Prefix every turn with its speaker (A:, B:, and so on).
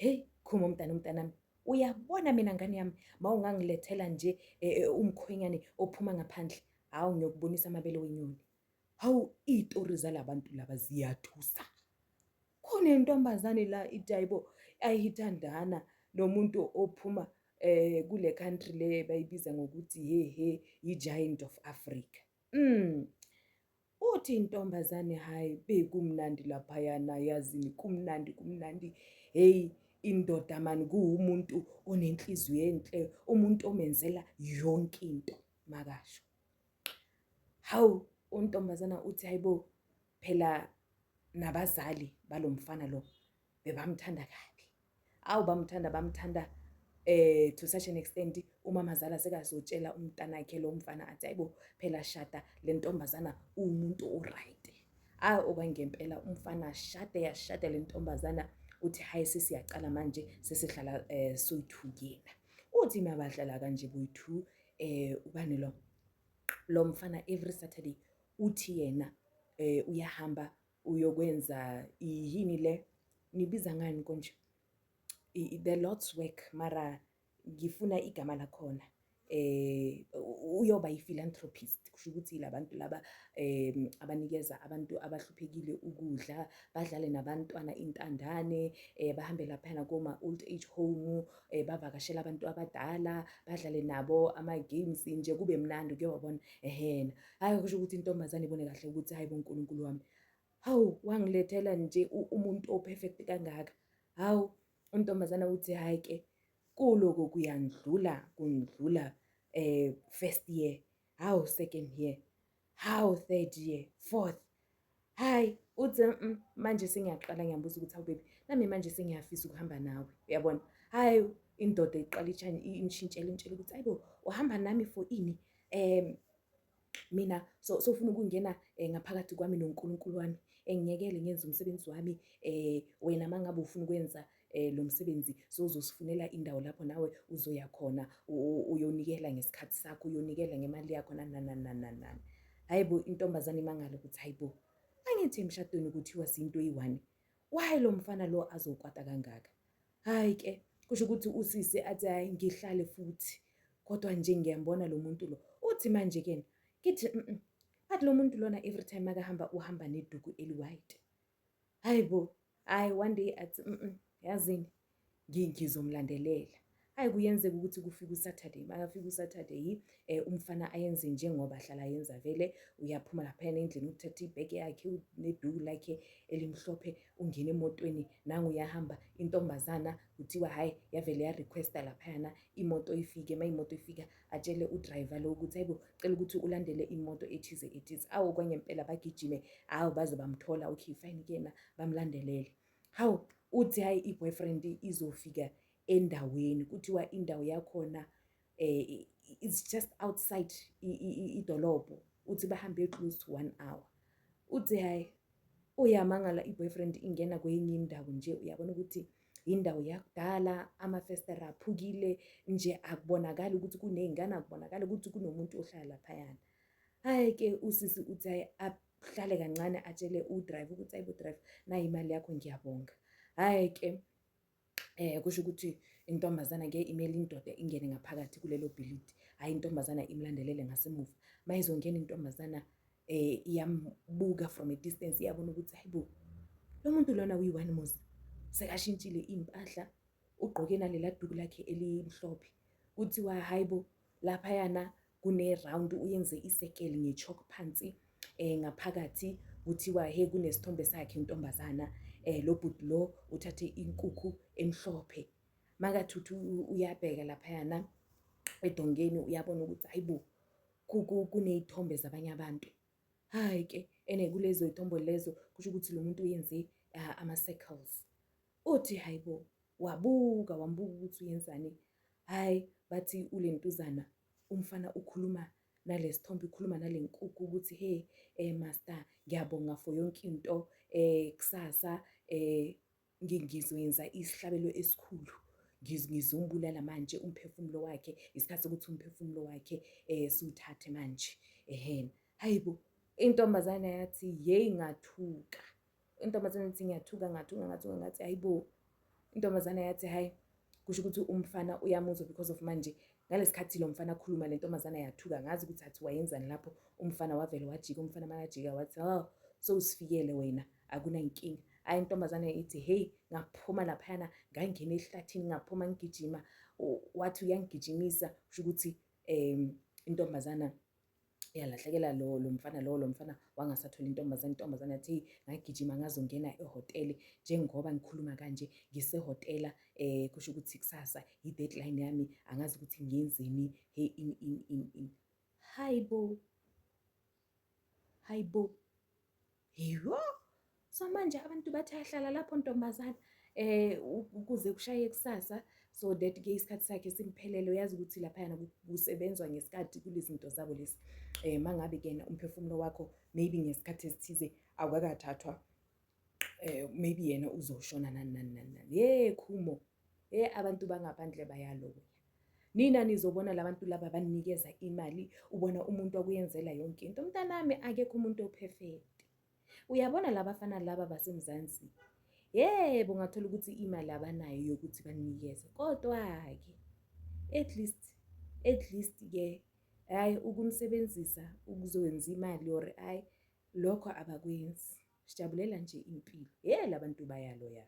A: Hey, khuma umntanami, uyabona mina ngane yami mawungangilethela nje umkhwenyane ophuma ngaphandle, hawu ngiyokubonisa amabele wenyoni. Hawu iy'tori zalabantu laba ziyathusa. Kunentombazane la ithi hayibo ayithandana nomuntu ophuma kule country le bayibiza ngokuthi i-Giant of Africa. Uthi intombazane hayi bekumnandi laphayana yazini kumnandi. Hey indoda mani kuwumuntu onenhliziyo enhle, umuntu omenzela yonke into makasho. Hawu untombazana uthi hayibo phela nabazali balomfana lo bebamthanda kabi. Awu bamthanda to such an extent umamazala sekazotshela umntanakhe lo mfana athi hayibo phela shada le ntombazana umuntu oright. Okwangempela umfana yashada le ntombazana uthi hayi sesiyaqala manje sesihlala soyi-2 kuyena. Uthi mabadlala kanje boyi-2 ubani lo mfana every Saturday uthi yena uyahamba uyokwenza yini le nibiza ngani konje, the Lord's work mara ngifuna igama lakhona. Uyoba yi-philanthropist, kusho ukuthi labantu laba abanikeza abantu abahluphekile ukudla, badlale nabantwana intandane, bahambe laphayana koma old age home, bavakashela abantu abadala, badlale nabo ama-games nje kube mnandi kuyobona. Ehena hayi kusho ukuthi intombazane ibone kahle ukuthi hayi boNkulunkulu wami, hawu wangilethela nje umuntu o-perfect kangaka. Hawu untombazana uthi hayi ke kuloko kundlula first year, hawu second year, hawu third year, fourth. Hayi uthi manje sengiyaqala ngiyambuza ukuthi hawu baby nami manje sengiyafisa ukuhamba nawe uyabona. Hayi indoda iqala intshintshela ukuthi hayibo uhamba nami for ini, mina sofuna ukungena ngaphakathi kwami noNkulunkulu wami, engiyekele ngenze umsebenzi wami, wena mangabe ufuna ukwenza lo msebenzi sozosifunela indawo lapho nawe uzoya khona uyonikela ngesikhathi sakho, uyonikela ngemali yakho nani. Hayibo intombazane imangala ukuthi hayibo angithi emshadweni kuthiwa sinto eyi-1, why lo mfana lo azokwata kangaka. Hayi ke kusho ukuthi usisi athi hayi ngihlale futhi kodwa nje ngiyambona lo muntu lo. Uthi manje kena kithi but lo muntu lona every time makahamba uhamba neduku eli-white. Hayibo hayi one day athi yazini ngizomlandelela. Hayi kuyenzeka ukuthi kufika uSaturday, makafika uSaturday umfana ayenze njengoba ahlala yenza vele, uyaphuma laphayana endlini uthatha ibheke yakhe neduku lakhe elimhlophe ungena emotweni nangu uyahamba. Intombazana kuthiwa hayi yavele ya-requesta laphayana imoto ifike, imoto ifika atshele u-driver lo ukuthi hayibo cela ukuthi ulandele imoto ethize. Awu kwangempela bagijime, hawu baze bamthola, okay fine kuyena bamlandelele. Hawu uthi hayi i-boyfriend izofika endaweni kuthiwa indawo yakhona it's just outside idolobho, uthi bahambe close to 1 hour. Uthi hayi uyamangala i-boyfriend ingena kwenye indawo nje uyabona ukuthi indawo yakudala, amafestera aphukile nje, akubonakali ukuthi kuney'ngane, akubonakali ukuthi kunomuntu ohlala laphayana. Hayi ke usisi uthi hayi ahlale kancane atshele u-driver ukuthi hayibo driver nayi imali yakho ngiyabonga. Hayi ke kusho ukuthi intombazana ke imele indoda ingene ngaphakathi kulelo bhilidi, hayi intombazana imlandelele ngasemuva. Mayizongena intombazana iyambuka from a distance, iyabona ukuthi hayibo lo muntu lona uyi-1 muzi sekashintshile iy'mpahla, ugqoke nalela duku lakhe elimhlophe. Kuthiwa hayibo laphayana kune-round, uyenze isekele nge-chalk phansi, ngaphakathi kuthiwa he kunesithombe sakhe intombazana. Lo bhuti lo uthathe inkukhu emhlophe, makathi uyabheka laphayana edongeni uyabona ukuthi hayibo kuney'thombe zabanye abantu. Hayi ke kulezo y'thombe lezo kusho ukuthi lo muntu uyenze ama-circles. Uthi hayibo wambuka ukuthi uyenzani. Hayi bathi ulentuzana umfana ukhuluma nalesithombe, ukhuluma nale nkukhu ukuthi master ngiyabonga for yonke into, kusasa ngizoyenza isihlabelo esikhulu, ngizombulala manje umphefumulo wakhe, isikhathi sokuthi umphefumulo wakhe siwuthathe manje. Hayibo intombazane yathi yeyi ngathuka. Intombazane ithi ngiyathuka ngathi hayibo intombazane yathi hayi kusho ukuthi umfana uyamuzwa because of manje ngalesikhathi lo mfana akhuluma le ntombazane yathuka ngazi ukuthi athi wayenzani lapho umfana wavele wajika umfana makajika wathi so usifikele wena akunankinga hayi intombazane ithi hey ngaphuma laphayana ngangena ehlathini ngaphuma ngigijima wathi uyangigijimisa kusho ukuthi intombazana yalahlekela lo mfana wangasathola intombazane yathi ngagijima ngazongena ehotele njengoba ngikhuluma kanje ngisehotela kusho ukuthi kusasa i-deadline yami angazi ukuthi ngiyenzeni hayibo yiyo so manje abantu bathi ahlala lapho ntombazana ukuze kushaye kusasa so that ke isikhathi sakhe simphelele uyazi ukuthi laphayana kusebenzwa ngesikhathi kulezinto zabo lesi mangabe kena umphefumulo wakho maybe ngesikhathi esithize awakathathwa maybe yena uzoshona nani khumo abantu bangaphandle bayaloya nina nizobona labantu laba banikeza imali ubona umuntu akuyenzela yonke into mntanami akekho umuntu operfect uyabona labafana laba basemzansi yebo ngathola ukuthi imali abanayo yokuthi banikeze kodwa ke at least ke hayi ukumsebenzisa ukuzowenza imali or hayi lokho abakwenzi sijabulela nje impilo labantu bayaloya